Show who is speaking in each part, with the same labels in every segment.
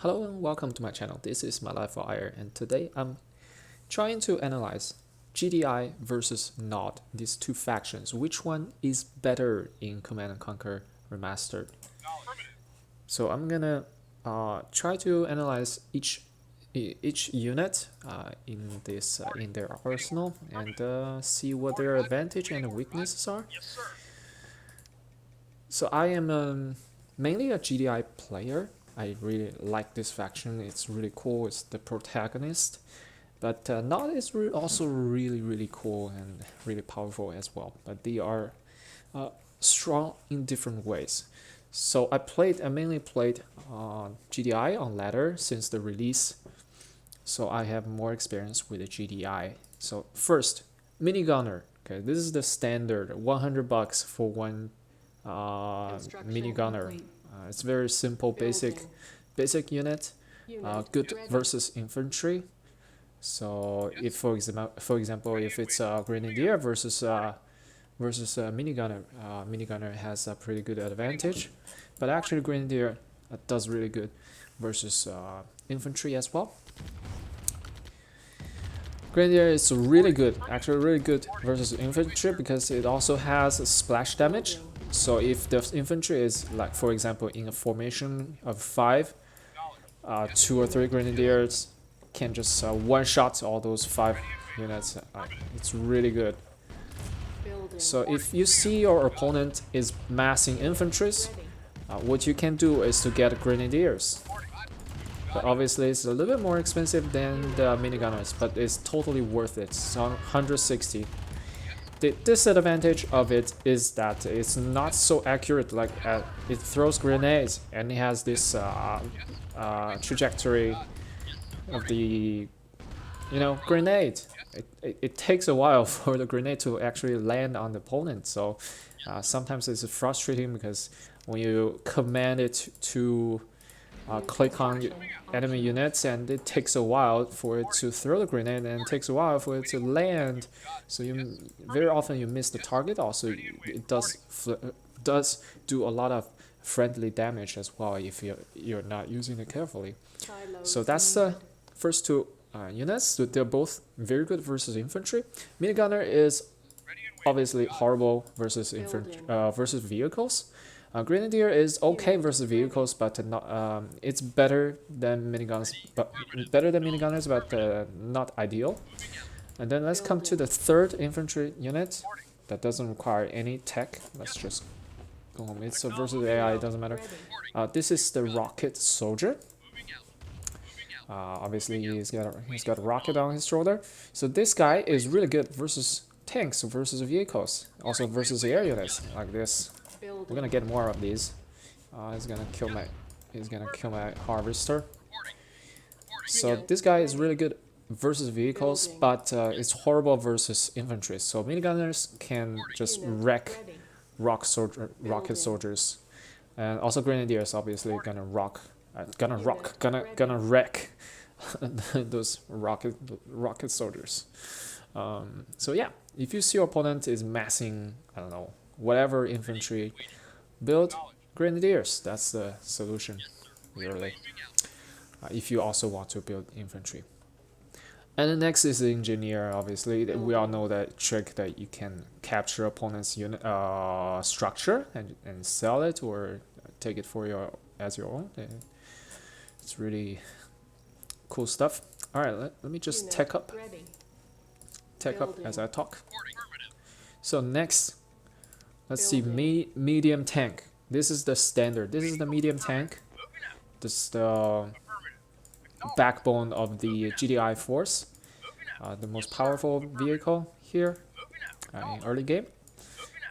Speaker 1: Hello and welcome to my channel. This is My Life for Ire, and today I'm trying to analyze GDI versus Nod, these two factions. Which one is better in Command & Conquer Remastered? So I'm gonna try to analyze each unit in their arsenal and see what their advantage and weaknesses are. So I am mainly a GDI player. I really like this faction. It's really cool. It's the protagonist, but Nod is also really cool and really powerful as well. But they are strong in different ways. So I mainly played GDI on ladder since the release. So I have more experience with the GDI. So first, minigunner. Okay, this is the standard $100 for one minigunner. It's very simple, basic unit. Good versus infantry. So if for example, if it's a grenadier versus a minigunner, minigunner has a pretty good advantage. But actually, grenadier does really good versus infantry as well. Grenadier is really good, actually really good versus infantry because it also has a splash damage. So if the infantry is, like for example, in a formation of 5, 2 or 3 grenadiers can just one-shot all those 5 units. It's really good. So if you see your opponent is massing infantries, what you can do is to get grenadiers. But obviously it's a little bit more expensive than the minigunners, but it's totally worth it. It's on 160. The disadvantage of it is that it's not so accurate. Like it throws grenades and it has this trajectory of the grenade. It takes a while for the grenade to actually land on the opponent. So sometimes it's frustrating because when you command it to click on enemy units, and it takes a while for it to throw the grenade and it takes a while for it to land, so very often you miss the target. Also it does do a lot of friendly damage as well if you're not using it carefully. So that's the first two units. So they're both very good versus infantry. Minigunner is obviously horrible versus versus vehicles. Grenadier is okay versus vehicles, but not. It's better than miniguns, but not ideal. And then let's come to the third infantry unit that doesn't require any tech. Let's just go home. It's versus AI. It doesn't matter. This is the rocket soldier. Obviously, he's got a rocket on his shoulder. So this guy is really good versus tanks, versus vehicles, also versus air units like this. We're gonna get more of these. He's gonna kill my harvester. So this guy is really good versus vehicles, but it's horrible versus infantry. So minigunners can just wreck rocket soldiers, and also grenadiers obviously gonna wreck those rocket soldiers. So yeah, if you see your opponent is massing, I don't know, whatever infantry, build grenadiers. That's the solution, really. If you also want to build infantry. And the next is the engineer. Obviously, we all know that trick that you can capture opponent's unit structure and sell it or take it for as your own. It's really cool stuff. All right, let me just tech up as I talk. So next, let's see, medium tank. This is the standard. This is the medium tank. This is the backbone of the GDI force. The most powerful vehicle here in early game.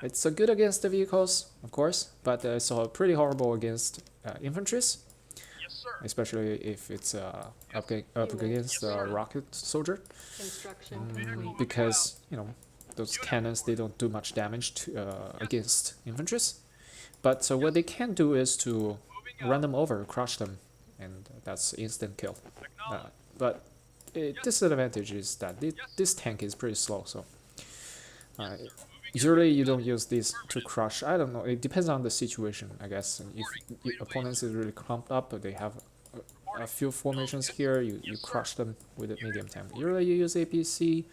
Speaker 1: It's good against the vehicles, of course, but it's pretty horrible against infantries, especially if it's up against the rocket soldier, because those cannons, they don't do much damage against infantries. But what they can do is to run them over, crush them, and that's instant kill. But disadvantage is that this tank is pretty slow, so usually you don't use this to crush. I don't know, it depends on the situation, I guess. If opponents is really clumped up, they have a few formations here, you crush them with a medium tempo. Usually you use APS-C.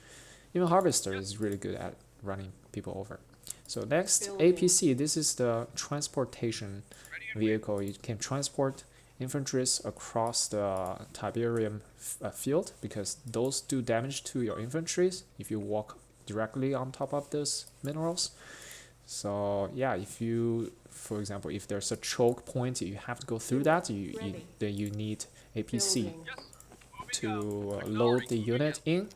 Speaker 1: Even Harvester is really good at running people over. So next, APS-C. This is the transportation vehicle. You can transport infantries across the Tiberium field because those do damage to your infantries if you walk directly on top of those minerals. So yeah, if you, for example, if there's a choke point, you have to go through that. Then you need APS-C to load the unit in.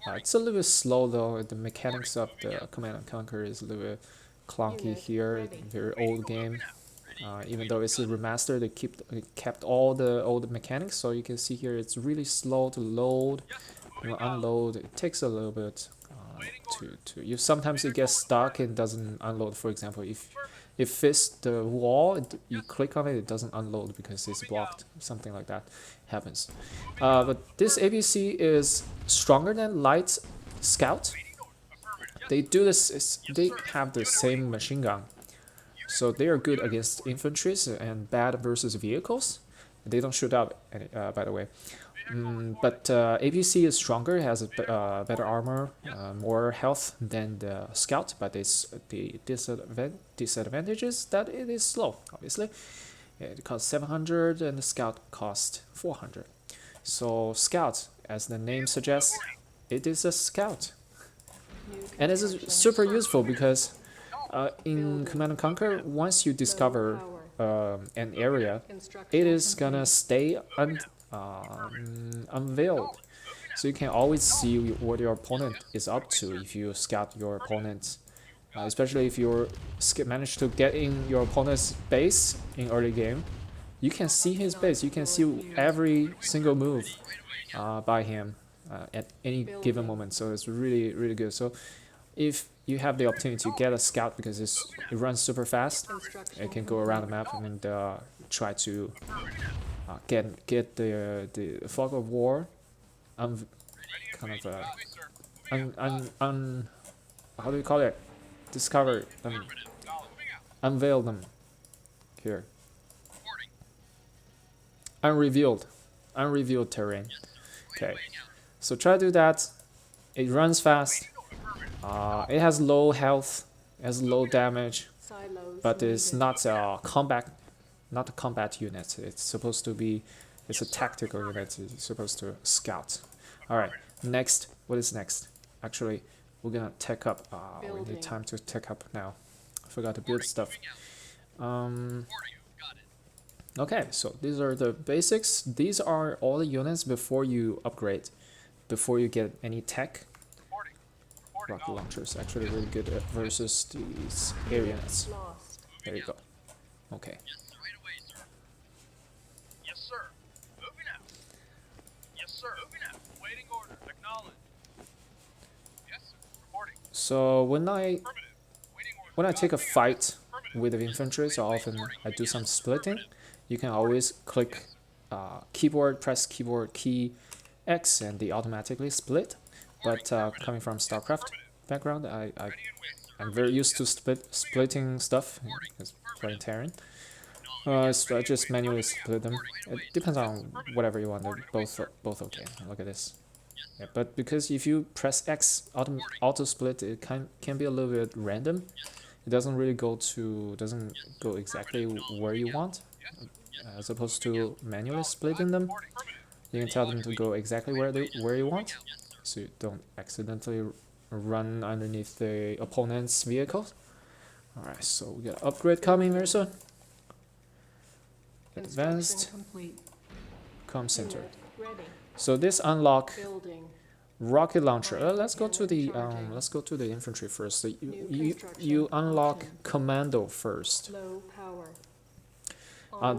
Speaker 1: It's a little bit slow though. The mechanics of the Command and Conquer is a little bit clunky here. Very old game. Even though it's a remaster, they kept all the mechanics. So you can see here, it's really slow to load, unload. It takes a little bit you sometimes it gets stuck and doesn't unload. For example, if it fits the wall, you click on it, it doesn't unload because it's blocked. Something like that happens. But this APS-C is stronger than Light Scout. They do this. They have the same machine gun, so they are good against infantries and bad versus vehicles. They don't shoot up, by the way. But APS-C is stronger, has a better armor, more health than the Scout, but the disadvantage is that it is slow, obviously. It costs 700 and the Scout costs 400. So Scout, as the name suggests, it is a Scout. And this is super useful because in Command & Conquer, once you discover an area, it is gonna stay unveiled, so you can always see what your opponent is up to if you scout your opponent, especially if you manage to get in your opponent's base in early game. You can see his base, you can see every single move by him at any given moment, so it's really good. So if you have the opportunity to get a scout because it runs super fast, it can go around the map and try to get the fog of war, kind of how do you call it? Discover them, unveil them here. Unrevealed terrain. Okay, so try to do that. It runs fast. It has low health, it has low damage, but it's not a combat unit. It's supposed to be, it's a tactical unit. It's supposed to scout. All right, next. What is next? Actually, we're gonna tech up. We need time to tech up now. I forgot to build stuff. Okay, so these are the basics. These are all the units before you upgrade, before you get any tech. Rocket launcher is actually really good versus these air units. There you go. Okay.
Speaker 2: Yes, sir. Moving out. Yes, sir. Moving out. Waiting order. Acknowledge. Yes, sir. Reporting.
Speaker 1: So when I take a fight with the infantry, so often I do some splitting. You can always click press keyboard key X, and they automatically split. But coming from StarCraft background, I'm very used to splitting stuff because playing Terran. So I just manually split them. It depends on whatever you want. They're both okay. Look at this. Yeah, but because if you press X, auto split, it can be a little bit random. It doesn't really go exactly where you want. As opposed to manually splitting them, you can tell them to go exactly where you want, so you don't accidentally run underneath the opponent's vehicles. Alright, so we got upgrade coming very soon. Advanced comm center. So this unlock rocket launcher. Let's go to the infantry first. So you unlock commando first.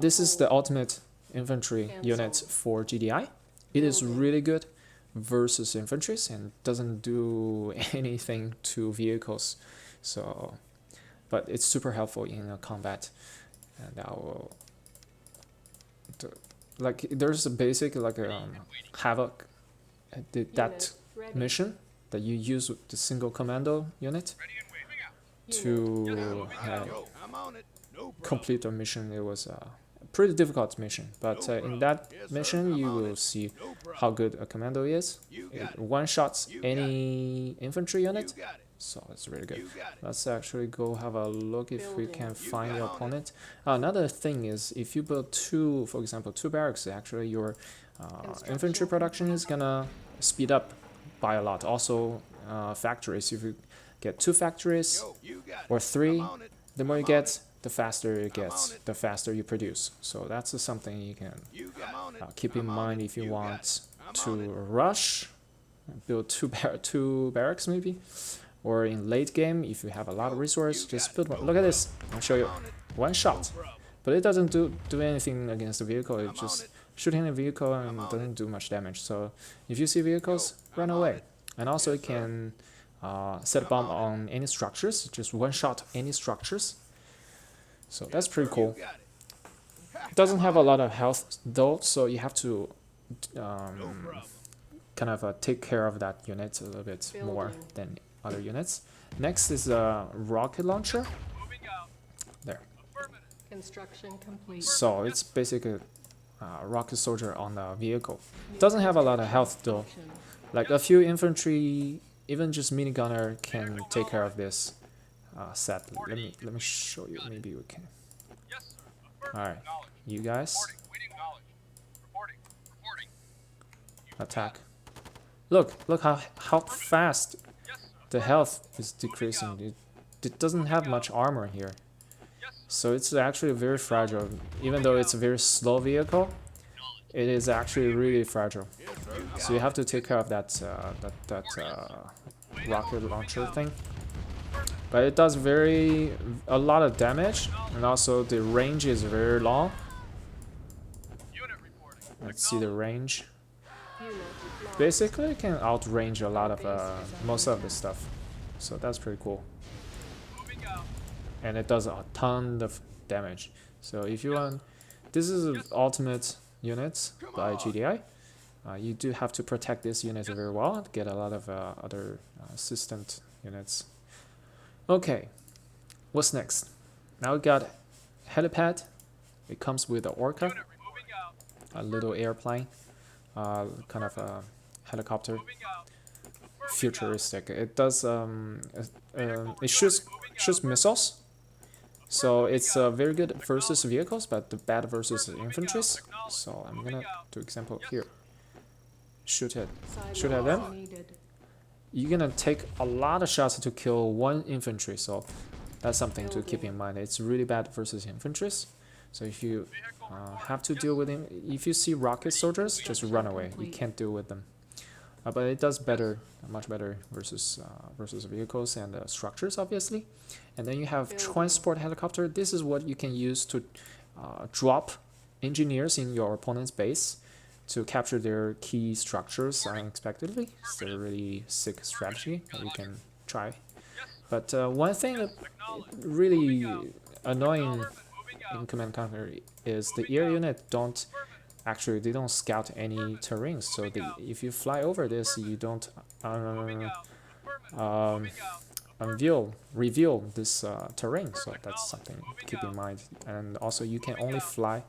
Speaker 1: This is the ultimate infantry unit for GDI. It is really good versus infantries and doesn't do anything to vehicles. So, but it's super helpful in combat. And I will there's a basic Havoc that mission that you use with the single commando unit to complete a mission. It was pretty difficult mission, but in that mission you will see how good a commando is. It one-shots any infantry unit, so it's really good. Let's actually go have a look if we can find the opponent. Another thing is, if you build two, for example, two barracks, actually your infantry production is gonna speed up by a lot. Also, factories, if you get two factories or three, the more you get, the faster it gets, the faster you produce. So that's something you can keep in mind if you want to rush, build two barracks maybe, or in late game if you have a lot of resource, just build one. Look at this, I'll show you. One shot, but it doesn't do anything against the vehicle. It just shooting the vehicle and doesn't do much damage. So if you see vehicles, run away. And also it can set a bomb on any structures, just one shot any structures. So that's pretty cool. It doesn't have a lot of health though, so you have to kind of take care of that unit a little bit more than other units. Next is a rocket launcher. There.
Speaker 3: Construction complete.
Speaker 1: So it's basically a rocket soldier on the vehicle. It doesn't have a lot of health though. Like a few infantry, even just minigunner can take care of this. Sadly, let me show you. Maybe we can. All right, you guys, attack. Look how fast the health is decreasing. It doesn't have much armor here, so it's actually very fragile. Even though it's a very slow vehicle, it is actually really fragile. So you have to take care of that rocket launcher thing. But it does a lot of damage, and also the range is very long. Let's see the range. Basically, it can outrange a lot of most of the stuff, so that's pretty cool. And it does a ton of damage. So if you want, this is an ultimate unit by GDI. You do have to protect this unit very well to get a lot of other assistant units. Okay, what's next? Now we got helipad. It comes with the Orca, a little airplane, kind of a helicopter, futuristic. It does it shoots missiles, so it's very good versus vehicles, but the bad versus infantry. So I'm gonna do example here. Shoot at them. You're gonna take a lot of shots to kill one infantry, so that's something to keep in mind. It's really bad versus infantry. So if you have to deal with him, if you see rocket soldiers, just run away. You can't deal with them. But it does much better versus vehicles and structures, obviously. And then you have transport helicopter. This is what you can use to drop engineers in your opponent's base to capture their key structures unexpectedly. It's a really sick strategy that you can try. But one thing that really annoying in Command & Conquer is the air unit don't scout any terrain. So if you fly over this, you don't reveal this terrain. So that's something to keep in mind. And also you can only fly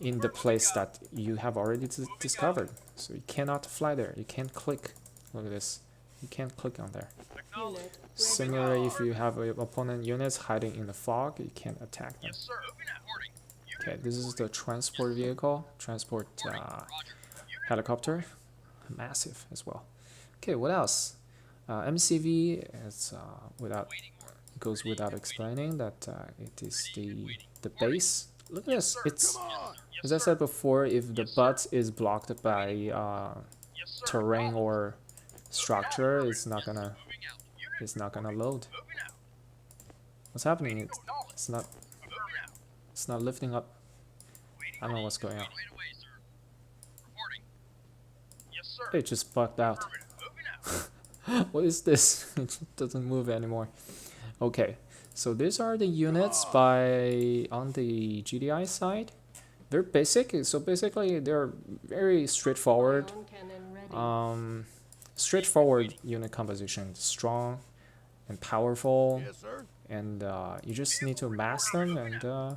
Speaker 1: in the place that you have already discovered. So you cannot fly there. You can't click. Look at this. You can't click on there. Similarly, if you have opponent units hiding in the fog, you can't attack them. Okay, this is the transport vehicle, transport helicopter, massive as well. Okay, what else? MCV is goes without explaining that it is the base. Look at this. It's, as I said before, if the butt is blocked by terrain or structure, it's not gonna load. What's happening? It's not lifting up. I don't know what's going on. It just bugged out. What is this? It doesn't move anymore. Okay, so these are the units on the GDI side. They're basic, so basically they're very straightforward. Straightforward unit composition, strong and powerful, and you just need to mass them and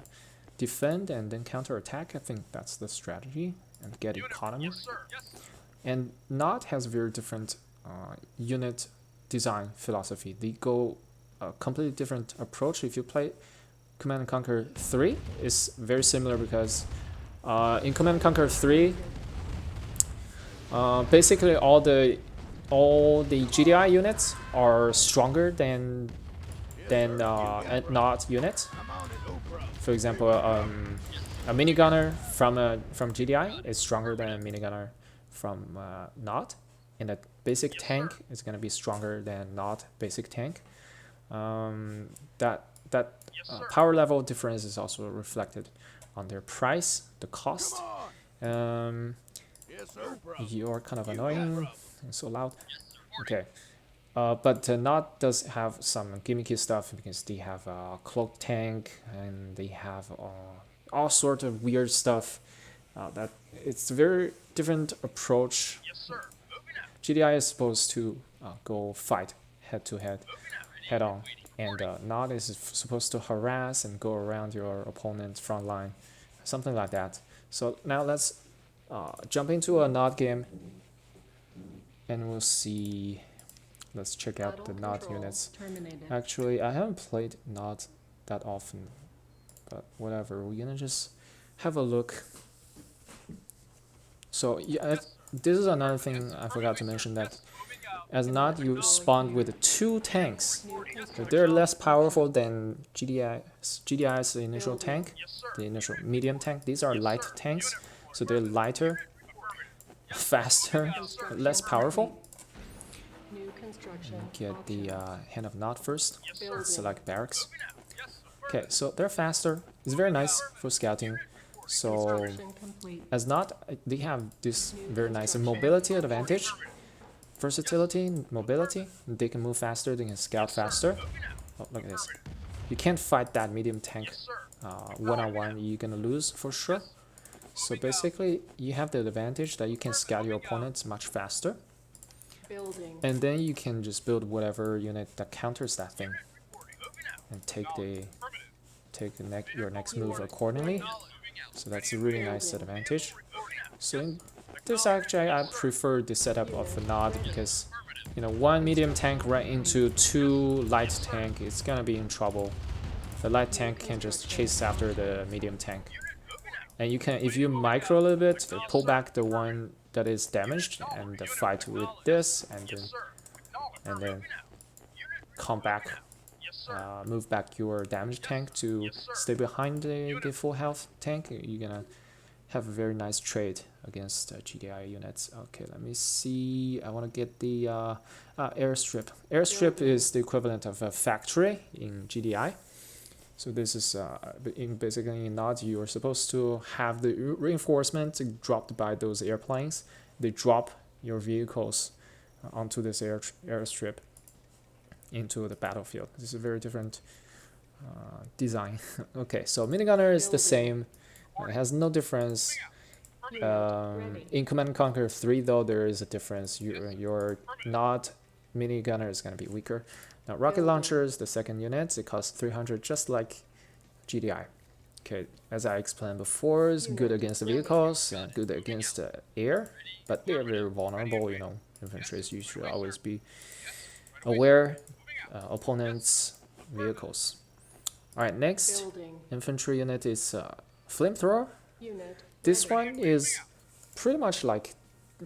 Speaker 1: defend and then counterattack. I think that's the strategy, and get economy.
Speaker 2: Yes, sir. Yes, sir.
Speaker 1: And Not has very different unit design philosophy. They go a completely different approach. If you play Command and Conquer 3, it's very similar because in Command and Conquer 3, basically all the GDI units are stronger than not units. For example, a minigunner from GDI is stronger than a minigunner from not, and a basic tank is going to be stronger than not basic tank. That power level difference is also reflected on their price, the cost. You're kind of annoying and so loud. Okay. But not does have some gimmicky stuff because they have a cloak tank and they have all sorts of weird stuff. That it's a very different approach.
Speaker 2: Yes, sir. Moving out.
Speaker 1: GDI is supposed to go fight head to head, head on, and not is supposed to harass and go around your opponent's front line, something like that. So now let's jump into a not game, and we'll see. Let's check out the not units. Actually, I haven't played not that often, but whatever. We're gonna just have a look. So yeah, this is another thing I forgot to mention, that as not you spawned with 2 tanks. So they're less powerful than GDI's initial tank, the initial medium tank. These are light tanks, so they're lighter, faster, less powerful.
Speaker 3: New construction.
Speaker 1: Get the Hand of Not first.
Speaker 3: Building.
Speaker 1: Select barracks. Okay, so they're faster. It's very nice for scouting. So
Speaker 3: Construction complete.
Speaker 1: as not, they have this very nice mobility advantage, versatility, mobility. They can move faster. They can scout faster. Oh, look at this. You can't fight that medium tank one-on-one. You're gonna lose for sure. So basically, you have the advantage that you can scout your opponents much faster.
Speaker 3: Building.
Speaker 1: And then you can just build whatever unit that counters that thing, and take your next move accordingly. So that's a really nice advantage. So in this actually, I prefer the setup of a nod because, you know, one medium tank right into 2 light tank, it's gonna be in trouble. The light tank can just chase after the medium tank, and you can, if you micro a little bit, pull back the one that is damaged and fight with this, and then come back, move back your damaged tank to stay behind the full health tank. You're gonna have a very nice trade against GDI units. Okay, let me see. I want to get the airstrip. Airstrip is the equivalent of a factory in GDI. So this is basically in NOD, you are supposed to have the reinforcement dropped by those airplanes. They drop your vehicles onto this airstrip into the battlefield. This is a very different design. Okay, so minigunner is the same. It has no difference. In Command & Conquer 3 though, there is a difference. Your NOD minigunner is going to be weaker. Now, rocket launchers, the second unit, it costs 300, just like GDI. Okay, as I explained before, it's good against the vehicles and good against the air, but they're very vulnerable, you know. Infantries, you should always be aware opponents' vehicles. Alright, next infantry unit is Flamethrower. This one is pretty much like,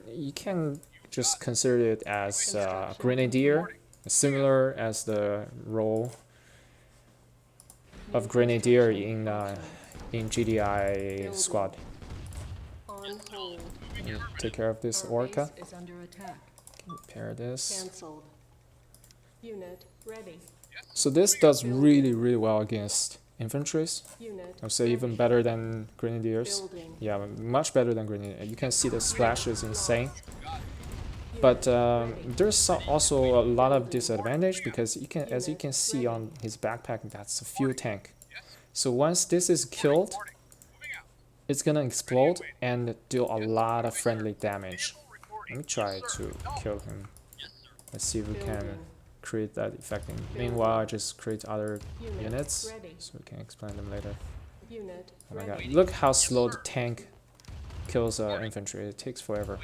Speaker 1: you can just consider it as Grenadier, similar as the role of Grenadier in GDI squad. Take care of this Orca. Repair this.
Speaker 3: Unit ready.
Speaker 1: So this does really well against infantries. I would say even better than Grenadiers. Yeah, much better than Grenadiers. You can see the splash is insane. But there's also a lot of disadvantage because you can, as you can see on his backpack, that's a fuel tank. So once this is killed, it's gonna explode and do a lot of friendly damage. Let me try to kill him. Let's see if we can create that effect. Meanwhile, I just create other units so we can explain them later.
Speaker 3: Unit
Speaker 1: Oh my god,
Speaker 3: ready.
Speaker 1: look how slow the tank kills infantry. It takes forever.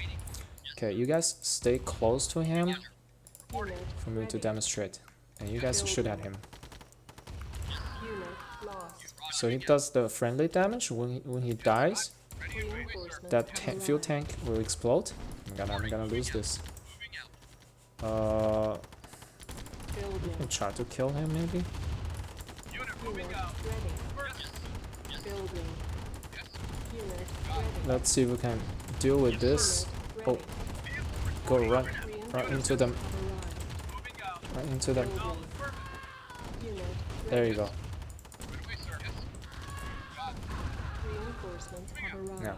Speaker 1: Okay, you guys stay close to him
Speaker 3: Unit
Speaker 1: for me to
Speaker 3: ready.
Speaker 1: demonstrate. And you guys shoot at him.
Speaker 3: Unit lost.
Speaker 1: So he does the friendly damage. When he dies,
Speaker 3: Reinforcements
Speaker 1: that
Speaker 3: have
Speaker 1: fuel
Speaker 3: arrived.
Speaker 1: tank will explode. I'm gonna lose this. Uh,
Speaker 3: Building.
Speaker 1: try to kill him maybe.
Speaker 2: Unit
Speaker 3: Unit
Speaker 2: moving out.
Speaker 3: ready. Building. Unit ready.
Speaker 1: Let's see if we can deal with this.
Speaker 3: Unit
Speaker 1: Oh,
Speaker 3: ready.
Speaker 1: go run
Speaker 3: Reinforcements
Speaker 1: into them.
Speaker 3: have arrived.
Speaker 2: Moving out.
Speaker 1: Right into them.
Speaker 3: Building. Unit
Speaker 1: There
Speaker 3: ready.
Speaker 1: you go.
Speaker 2: Good away, sir. Yes. Got it.
Speaker 3: Reinforcements have arrived.
Speaker 1: Yeah.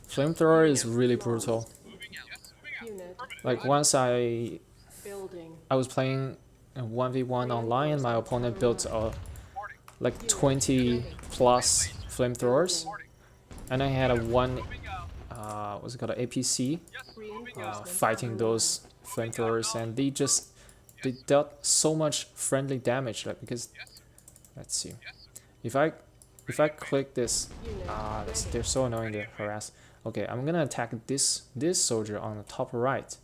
Speaker 1: Flamethrower is really brutal.
Speaker 2: Moving out. Yes, moving out.
Speaker 3: Unit
Speaker 1: Like once I
Speaker 3: building.
Speaker 1: was playing a 1v1 online and my opponent built like 20 plus flamethrowers, and I had a one what's it called, an APS-C
Speaker 3: Reinforcements
Speaker 1: fighting
Speaker 3: have
Speaker 1: those flamethrowers, and they dealt so much friendly damage. Like, because let's see, if I click this, they're so annoying to harass. Okay, I'm gonna attack this soldier on the top right,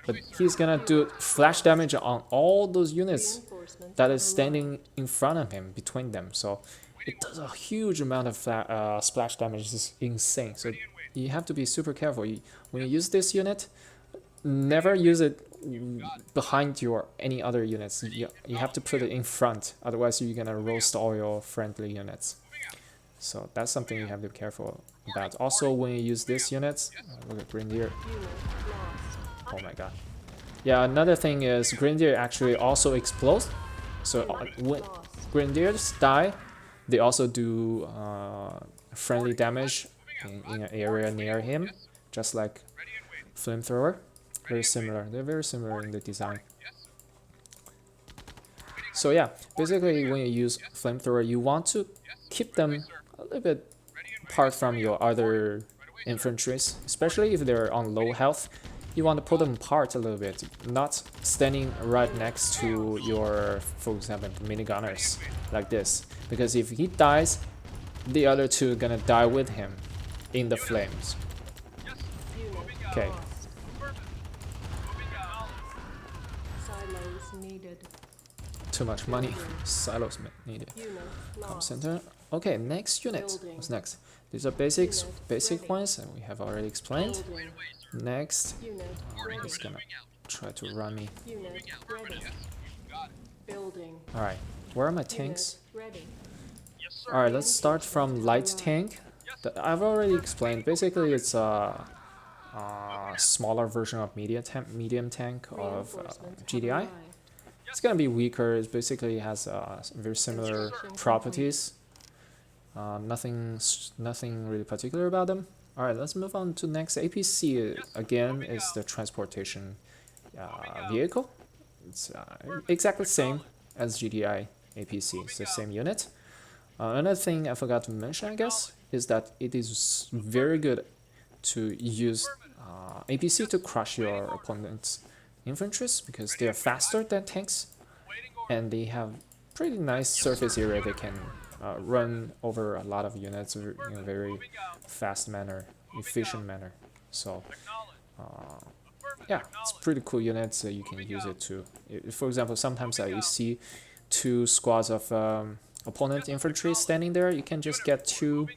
Speaker 1: but he's gonna do flash damage on all those units
Speaker 3: Reinforcements
Speaker 1: that
Speaker 3: have
Speaker 1: is standing in front of him, between them. So it does a huge amount of splash damage. It's insane. So you have to be super careful. When you use this unit, never use it behind your any other units. You have to put it in front, otherwise you're gonna roast all your friendly units. So that's something you have to be careful about. Also, when you use this units, look at Grenadier.
Speaker 3: Unit lost.
Speaker 1: Oh my god. Yeah, another thing is Grenadier actually also explodes. So when
Speaker 3: Lost.
Speaker 1: Grenadiers die, they also do friendly damage in an area near him, just like Flamethrower. Very similar. They're very similar in the design. So yeah, basically when you use Flamethrower, you want to keep them a little bit apart from your other infantries, especially if they're on low health. You want to put them apart a little bit, not standing right next to your, for example, minigunners like this, because if he dies, the other two are gonna die with him in the flames.
Speaker 3: Unit
Speaker 1: Okay.
Speaker 3: lost. Silos needed.
Speaker 1: Too much money. Silos needed.
Speaker 3: Unit
Speaker 1: Comp
Speaker 3: lost.
Speaker 1: center. Okay, next unit.
Speaker 3: Building.
Speaker 1: What's next? These are basic
Speaker 3: Ready.
Speaker 1: ones, and we have already explained.
Speaker 3: Building.
Speaker 1: Next,
Speaker 3: Unit ready.
Speaker 1: he's gonna try to run me.
Speaker 3: Unit ready. Building.
Speaker 1: All right, where are my tanks?
Speaker 3: Unit ready.
Speaker 2: Yes, sir.
Speaker 1: All right, let's start from light tank. I've already explained. Basically, it's a smaller version of medium tank of
Speaker 3: Reinforcements have
Speaker 1: GDI.
Speaker 3: arrived.
Speaker 1: It's gonna be weaker. It basically has very similar properties. Nothing really particular about them. All right, let's move on to next. APS-C again is the transportation vehicle. It's exactly the same as GDI APS-C. It's the same unit. Another thing I forgot to mention, I guess, is that it is very good to use APS-C to crush your opponent's infantries, because they are faster than tanks, and they have pretty nice surface area. They can run over a lot of units in a very fast manner, efficient manner. So yeah, it's pretty cool unit. So you can use it to, for example, sometimes you see two squads of opponent infantry standing there. You can just get two,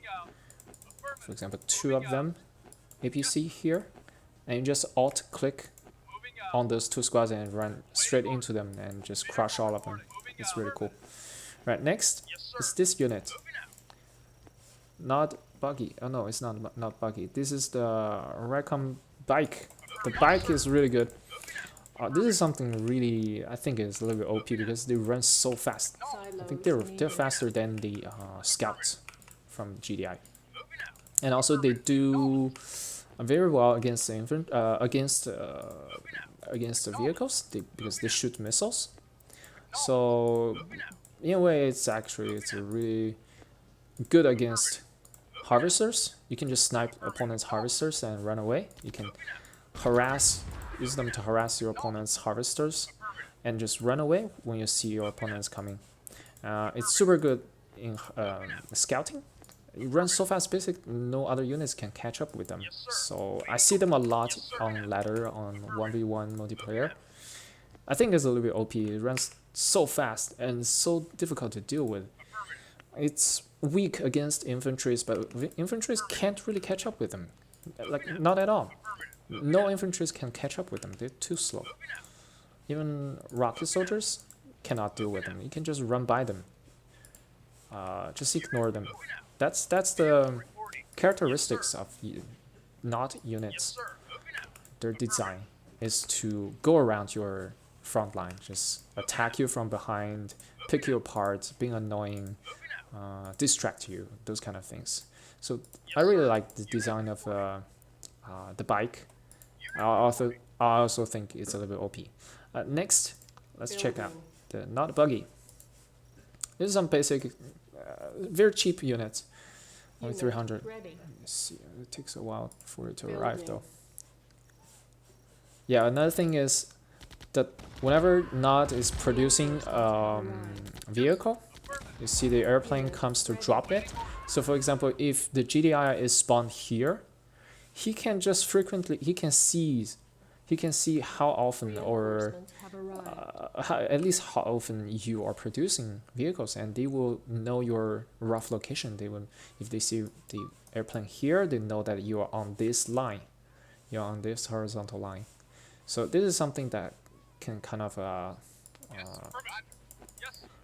Speaker 1: for example, two of them APS-C here, and you just alt click on those two squads and run straight into them and just crush all of them. It's really cool. Right, next is this unit. Not buggy. Oh no, it's not buggy. This is the Rokinon bike. The bike is really good. This is something really, I think is a little bit OP, because they run so fast. I think they're faster than the scouts from GDI, and also they do very well against the against the vehicles, because they shoot missiles. So in a way, it's really good against harvesters. You can just snipe opponent's harvesters and run away. You can use them to harass your opponent's harvesters and just run away when you see your opponents coming. It's super good in scouting, it runs so fast, basically no other units can catch up with them. So I see them a lot on ladder on 1v1 multiplayer. I think it's a little bit OP. It runs so fast and so difficult to deal with. It's weak against infantries, but infantries can't really catch up with them. Like, not at all. No infantries can catch up with them. They're too slow. Even rocket soldiers cannot deal with them. You can just run by them. Just ignore them. That's the characteristics of not units. Their design is to go around your front line, just attack you from behind, pick you apart, being annoying, distract you, those kind of things. So I really like the design of the bike. I also think it's a little bit OP. Next, let's check out the not buggy. This is some basic, very cheap units. Only 300. Let's see, it takes a while for it to arrive though. Yeah, another thing is that whenever Nod is producing vehicle, you see the airplane comes to drop it. So for example, if the GDI is spawned here, he can just frequently, he can see how often or at least how often you are producing vehicles, and they will know your rough location. They will, if they see the airplane here, they know that you are on this line, you're on this horizontal line. So this is something that can kind of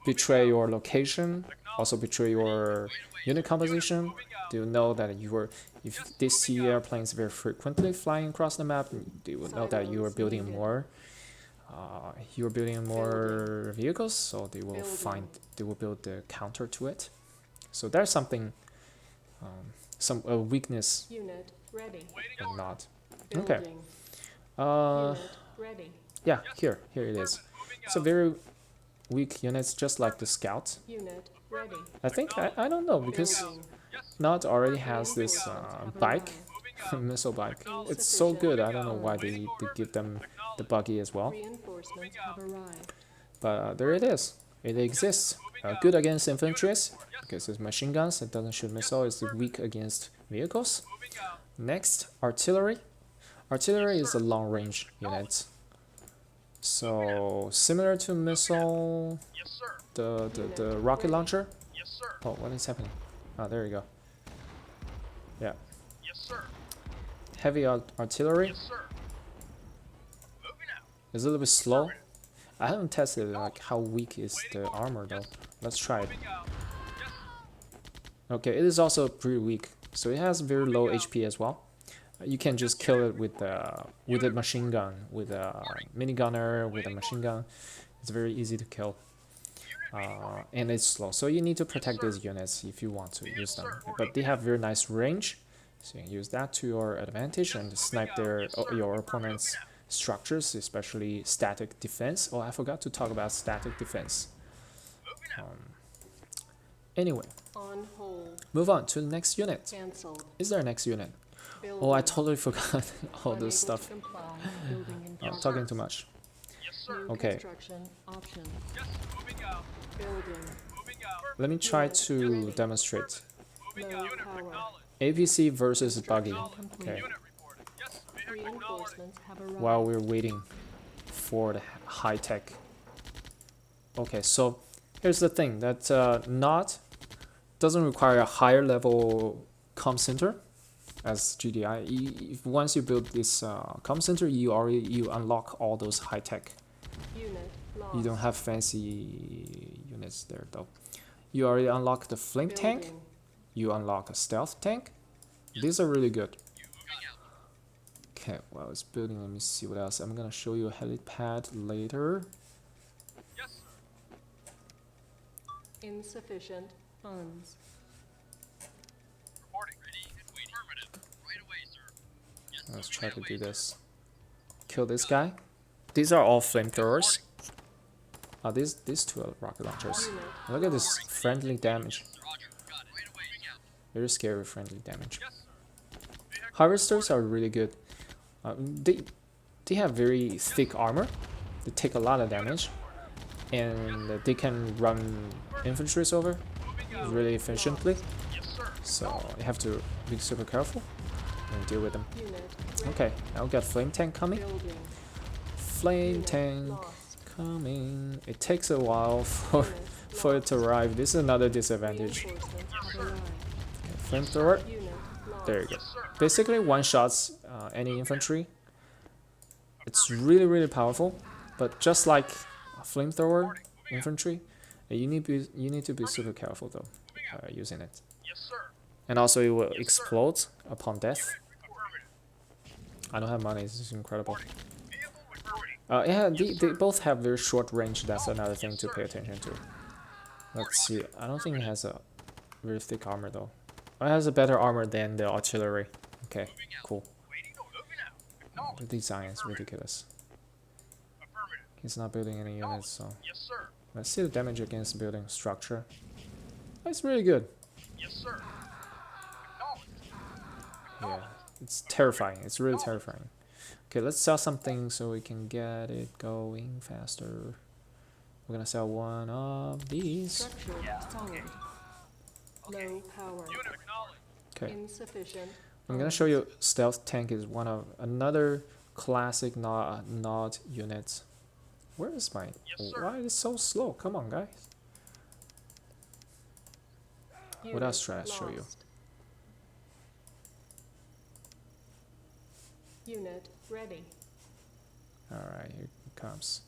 Speaker 1: betray your location, also betray your unit composition. They will know that you are, if they see airplanes very frequently flying across the map, they will know that you are building more. You are building more vehicles, so they will build the counter to it. So there's something, some weakness or not. Okay. Yeah, here it is. It's a very weak units, just like the Scout. I think, I don't know, because Not already has this bike, missile bike. It's so good, I don't know why they give them the buggy as well. But there it is. It exists. Good against infantries, because it's machine guns, it doesn't shoot missile, it's weak against vehicles. Next, artillery. Artillery is a long-range unit. So similar to missile, the rocket launcher. Oh, what is happening? Oh, there you go. Yeah. Heavy artillery. It's a little bit slow. I haven't tested like how weak is the armor though. Let's try it. Okay, it is also pretty weak. So it has very low HP as well. You can just kill it with a machine gun, with a minigunner, with a machine gun. It's very easy to kill. And it's slow, so you need to protect these units if you want to use them. But they have very nice range, so you can use that to your advantage and snipe your opponent's structures, especially static defense. Oh, I forgot to talk about static defense. Anyway, move on to the next unit. Is there a next unit? Oh, I totally forgot all this stuff. I'm talking too much. Okay. Let me try to demonstrate. APS-C versus buggy. Okay. While we're waiting for the high tech. Okay, so here's the thing that NOT doesn't require a higher level comm center as GDI. If once you build this comm center, you unlock all those high tech. You don't have fancy units there though. You already unlock the flame tank. You unlock a stealth tank. These are really good. Okay, while it's building, let me see what else. I'm gonna show you a helipad later.
Speaker 3: Insufficient funds.
Speaker 1: Let's try to do this. Kill this guy. These are all flamethrowers. Oh, these two are rocket launchers. Look at this friendly damage. Very scary friendly damage. Harvesters are really good. They have very thick armor. They take a lot of damage, and they can run infantries over really efficiently. So you have to be super careful and deal with them.
Speaker 3: Unit ready.
Speaker 1: Okay, I'll get flame tank coming.
Speaker 3: Building.
Speaker 1: Flame
Speaker 3: Unit
Speaker 1: tank
Speaker 3: lost.
Speaker 1: coming. It takes a while for
Speaker 3: Unit
Speaker 1: for it to
Speaker 3: lost.
Speaker 1: arrive. This is another disadvantage.
Speaker 3: Reinforcements have arrived.
Speaker 1: Flamethrower.
Speaker 3: Unit lost.
Speaker 1: There you go. Basically one shots any infantry. It's really powerful, but just like a flamethrower infantry, you need to be super careful though using it.
Speaker 2: Yes, sir.
Speaker 1: And also it will explode upon death.
Speaker 2: Affirmative.
Speaker 1: I don't have money. This is incredible.
Speaker 2: Vehicle reporting.
Speaker 1: Yeah, they both have very short range. That's another thing to pay attention to. Let's see. I don't think it has a very thick armor though. It has a better armor than the artillery. Okay, cool.
Speaker 2: Waiting or moving out. Acknowledge.
Speaker 1: The design is ridiculous.
Speaker 2: Affirmative.
Speaker 1: He's not building any units, so
Speaker 2: Yes, sir.
Speaker 1: let's see the damage against building structure. It's really good.
Speaker 2: Yes, sir. Acknowledge.
Speaker 1: Yeah, it's terrifying. It's really terrifying. Okay, let's sell something so we can get it going faster. We're gonna sell one of these.
Speaker 3: Structure solid. Low power.
Speaker 2: Unit acknowledge.
Speaker 1: Okay,
Speaker 3: Insufficient.
Speaker 1: I'm gonna show you stealth tank is one of another classic not units. Where is my?
Speaker 2: Yes, sir.
Speaker 1: Why is it so slow? Come on, guys. What
Speaker 3: Unit
Speaker 1: else should I show you?
Speaker 3: lost. Unit ready.
Speaker 1: All right, here it comes.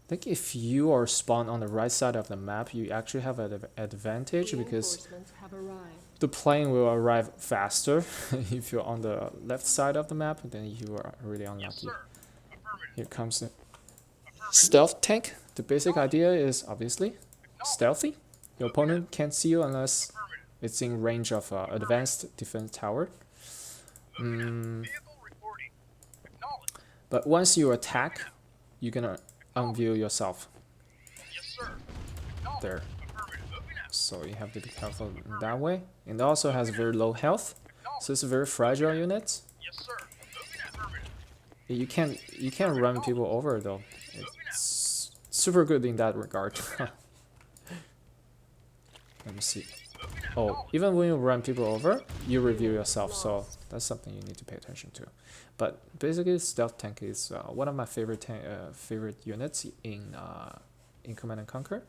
Speaker 1: I think if you are spawned on the right side of the map, you actually have an advantage because
Speaker 3: Reinforcements have arrived.
Speaker 1: the plane will arrive faster. If you're on the left side of the map, then you are really
Speaker 2: Yes,
Speaker 1: unlucky.
Speaker 2: sir. Affirmative.
Speaker 1: Here comes the stealth tank. The basic idea is obviously stealthy. Your opponent can't see you unless
Speaker 2: Affirmative.
Speaker 1: it's in range of advanced defense tower.
Speaker 2: Vehicle reporting. Acknowledge.
Speaker 1: But once you attack, you're gonna unveil yourself
Speaker 2: Yes, sir. Acknowledge.
Speaker 1: there.
Speaker 2: Affirmative. Moving out.
Speaker 1: So you have to be careful in that way. And it also has very low health, so it's a very fragile unit.
Speaker 2: Yes, sir. Moving out. Affirmative.
Speaker 1: You can't run people over though. It's super good in that regard. Let me see. Oh, even when you run people over, you review yourself, so that's something you need to pay attention to. But basically, stealth tank is one of my favorite units in Command and Conquer.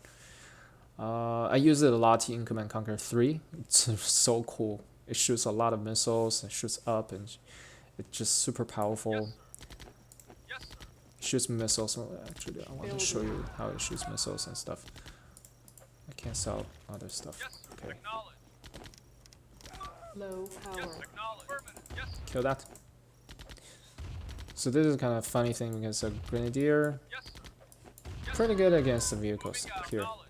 Speaker 1: I use it a lot in Command and Conquer 3. It's so cool. It shoots a lot of missiles. It shoots up, and it's just super powerful.
Speaker 2: Yes, sir.
Speaker 1: It shoots missiles. Well, actually, I want to show you how it shoots missiles and stuff. I can't sell other stuff.
Speaker 2: Yes, sir.
Speaker 1: Okay,
Speaker 2: Acknowledge.
Speaker 3: Low power.
Speaker 2: Yes, acknowledge. Affirmative. Yes, sir.
Speaker 1: kill that. So this is kind of funny thing because a grenadier
Speaker 2: Yes, sir.
Speaker 1: pretty good against the vehicles
Speaker 2: Moving out.
Speaker 1: here.
Speaker 2: Acknowledge.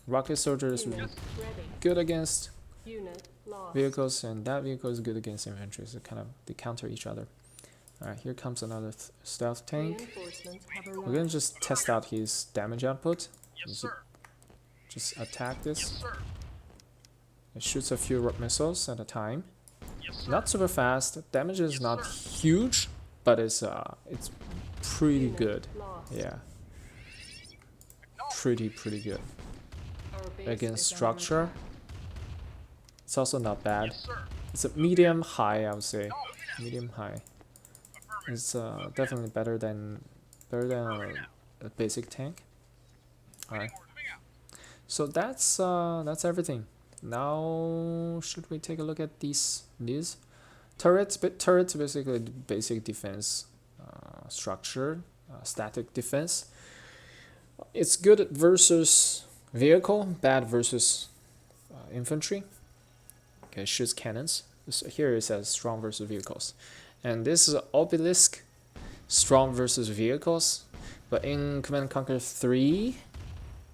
Speaker 1: Rocket soldier is
Speaker 3: Unit ready.
Speaker 1: good against
Speaker 3: Unit lost.
Speaker 1: vehicles, and that vehicle is good against infantry. So kind of they counter each other. All right, here comes another stealth tank.
Speaker 3: Reinforcements have
Speaker 1: We're gonna
Speaker 3: arrived.
Speaker 1: just test out his damage output.
Speaker 2: Yes, sir.
Speaker 1: Just attack
Speaker 2: Yes,
Speaker 1: this.
Speaker 2: sir.
Speaker 1: It shoots a few missiles at a time.
Speaker 2: Yes, sir.
Speaker 1: Not super fast. Damage is not huge, but it's pretty
Speaker 3: Unit
Speaker 1: good.
Speaker 3: lost.
Speaker 1: Yeah,
Speaker 2: Acknowledge.
Speaker 1: pretty good
Speaker 3: Our base
Speaker 1: against
Speaker 3: is under
Speaker 1: structure.
Speaker 3: attack.
Speaker 1: It's also not bad.
Speaker 2: Yes, sir.
Speaker 1: It's a medium high, I would say.
Speaker 2: Moving out.
Speaker 1: Medium high.
Speaker 2: Affirmative.
Speaker 1: It's definitely better than a basic tank. All right.
Speaker 2: Moving out.
Speaker 1: So that's everything. Now should we take a look at these turrets? But turrets basically basic defense structure, static defense. It's good versus vehicle, bad versus infantry. Okay, shoots cannons. So here it says strong versus vehicles, and this is obelisk, strong versus vehicles. But in Command and Conquer 3,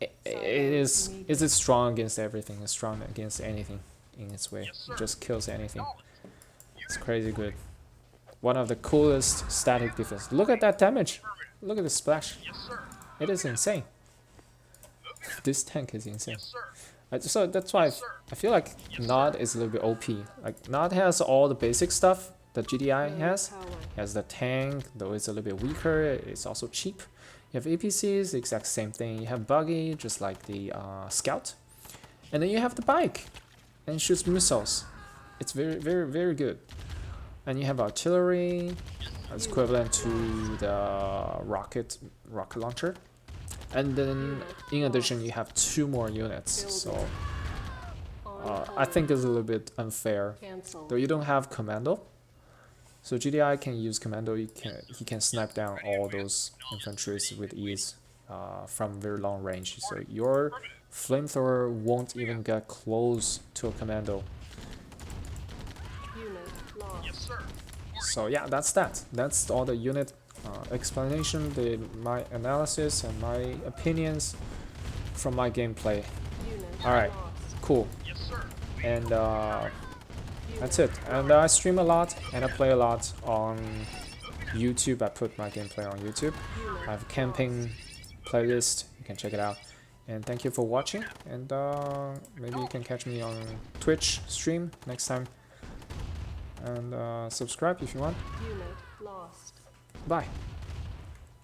Speaker 1: it is strong against everything. It's strong against anything in its way. It just kills anything. It's crazy good. One of the coolest static defense. Look at that damage. Look at the splash.
Speaker 2: Yes, sir.
Speaker 1: It is insane. This tank is insane.
Speaker 2: Yes, sir.
Speaker 1: So that's why I feel like Nod is a little bit OP. Like Nod has all the basic stuff that GDI
Speaker 3: Low
Speaker 1: has.
Speaker 3: power.
Speaker 1: It has the tank, though it's a little bit weaker. It's also cheap. You have APCs, the exact same thing. You have buggy, just like the Scout. And then you have the bike. and shoots missiles. It's very good. And you have artillery, it's equivalent to the rocket launcher. And then in addition you have 2 more units, so I think it's a little bit unfair.
Speaker 3: Cancel.
Speaker 1: Though you don't have commando, so GDI can use commando. He can snipe down all those infantries with ease from very long range. So your flamethrower won't even get close to a commando.
Speaker 3: Unit lost.
Speaker 2: Yes, sir.
Speaker 1: So yeah, that's that. That's all the unit explanation, my analysis and my opinions from my gameplay.
Speaker 3: Unit
Speaker 1: Alright,
Speaker 3: lost.
Speaker 1: cool.
Speaker 2: Yes, sir.
Speaker 1: And that's it. And I stream a lot and I play a lot on YouTube. I put my gameplay on YouTube. I have a camping playlist. You can check it out. And thank you for watching. And maybe you can catch me on Twitch stream next time. And subscribe if you want.
Speaker 3: Unit lost.
Speaker 1: Bye.